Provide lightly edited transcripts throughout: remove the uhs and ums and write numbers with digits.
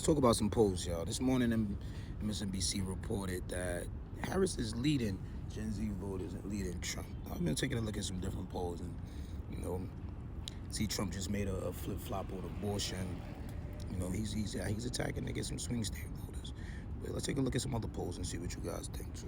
talk about some polls, y'all. This morning, MSNBC reported that Harris is leading Gen Z voters and leading Trump. I've been taking a look at some different polls, and see Trump just made a flip flop on abortion. He's attacking to get some swing state voters. But let's take a look at some other polls and see what you guys think too.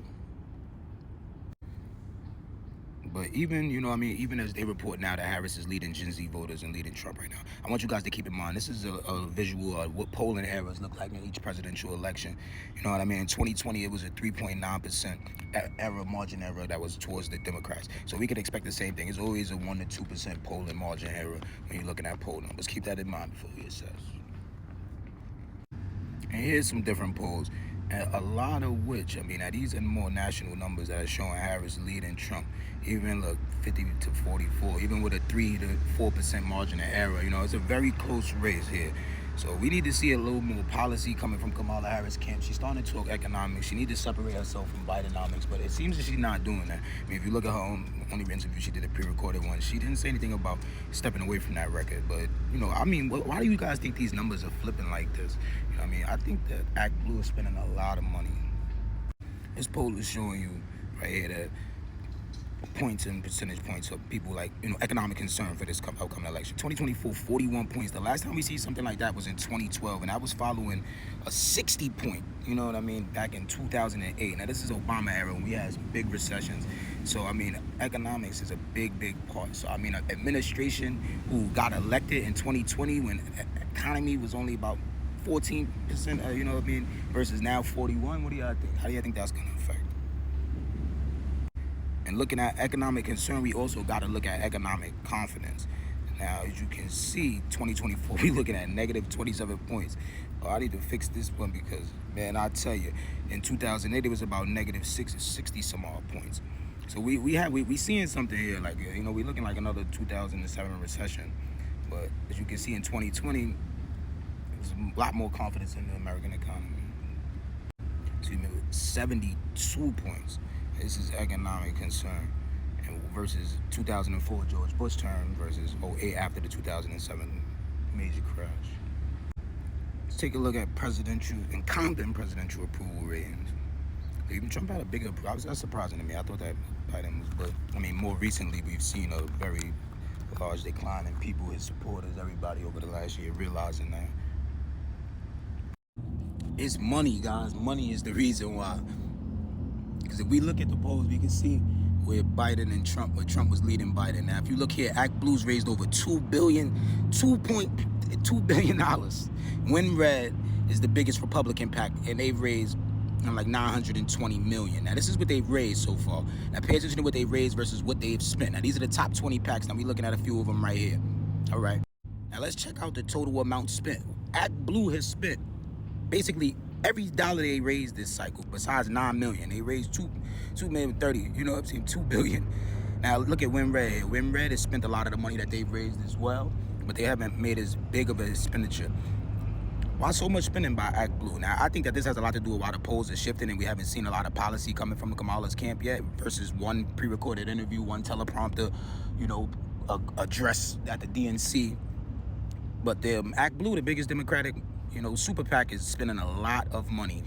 But even as they report now that Harris is leading Gen Z voters and leading Trump right now, I want you guys to keep in mind, this is a visual of what polling errors look like in each presidential election. You know what I mean? In 2020, it was a 3.9% margin error that was towards the Democrats. So we could expect the same thing. It's always a 1 to 2% polling margin error when you're looking at poll numbers. Keep that in mind before you assess. And here's some different polls, a lot of which, now these are more national numbers that are showing Harris leading Trump. Even look, 50 to 44, even with a 3 to 4% margin of error. It's a very close race here. So we need to see a little more policy coming from Kamala Harris' camp. She's starting to talk economics. She needs to separate herself from Bidenomics, but it seems that she's not doing that. If you look at her only interview, she did a pre-recorded one. She didn't say anything about stepping away from that record. But, why do you guys think these numbers are flipping like this? I think that ActBlue is spending a lot of money. This poll is showing you right here that points and percentage points of people economic concern for this upcoming election. 2024, 41 points. The last time we see something like that was in 2012, and that was following a 60 point, back in 2008. Now this is Obama era when we had some big recessions. So economics is a big part. So administration who got elected in 2020 when economy was only about 14%, versus now 41. What do y'all think? How do you think that's gonna affect? And looking at economic concern, we also got to look at economic confidence. Now, as you can see, 2024, we're looking at negative 27 points. I need to fix this one because, man, I tell you, in 2008, it was about negative 60 some odd points. So we seeing something here, we're looking like another 2007 recession. But as you can see in 2020, there's a lot more confidence in the American economy. So 72 points. This is economic concern, and versus 2004 George Bush term versus 08 after the 2007 major crash. Let's take a look at presidential and Compton presidential approval ratings. Even Trump had a bigger. That's surprising to me. I thought that Biden was, but more recently we've seen a very large decline in people, his supporters, everybody over the last year realizing that it's money, guys. Money is the reason why. Because if we look at the polls, we can see where Biden and Trump, where Trump was leading Biden. Now, if you look here, ActBlue's raised over $2.2 billion. Win Red is the biggest Republican PAC, and they've raised like $920 million. Now, this is what they've raised so far. Now, pay attention to what they've raised versus what they've spent. Now, these are the top 20 PACs. Now, we're looking at a few of them right here. All right. Now, let's check out the total amount spent. ActBlue has spent basically every dollar they raised this cycle, besides $9 million, they raised $2 million 30. $2 billion. Now look at Win Red. Win Red has spent a lot of the money that they've raised as well, but they haven't made as big of an expenditure. Why so much spending by ActBlue? Now I think that this has a lot to do with why the polls are shifting, and we haven't seen a lot of policy coming from Kamala's camp yet, versus one pre-recorded interview, one teleprompter, address at the DNC. But the ActBlue, the biggest Democratic super PAC, is spending a lot of money.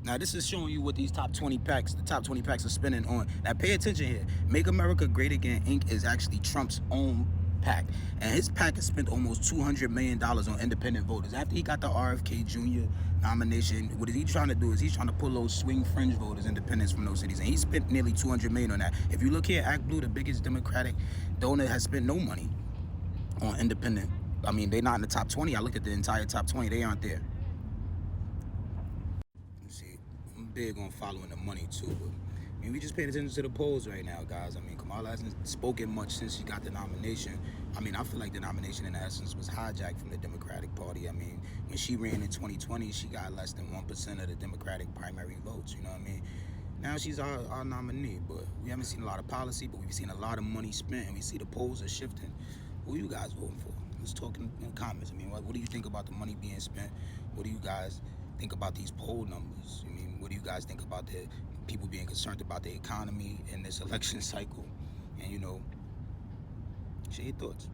Now, this is showing you what these top 20 PACs, the top 20 PACs are spending on. Now, pay attention here. Make America Great Again, Inc. is actually Trump's own PAC. And his PAC has spent almost $200 million on independent voters. After he got the RFK Jr. nomination, what is he trying to do is he's trying to pull those swing fringe voters, independents from those cities. And he spent nearly $200 million on that. If you look here, ActBlue, the biggest Democratic donor, has spent no money on independent. They're not in the top 20. I looked at the entire top 20. They aren't there. You see, I'm big on following the money too. But we just paying attention to the polls right now, guys. Kamala hasn't spoken much since she got the nomination. I feel like the nomination in essence was hijacked from the Democratic Party. When she ran in 2020, she got less than 1% of the Democratic primary votes. Now she's our nominee, but we haven't seen a lot of policy, but we've seen a lot of money spent, and we see the polls are shifting. Who are you guys voting for? Let's talk in comments. What do you think about the money being spent? What do you guys think about these poll numbers? What do you guys think about the people being concerned about the economy in this election cycle? And share your thoughts.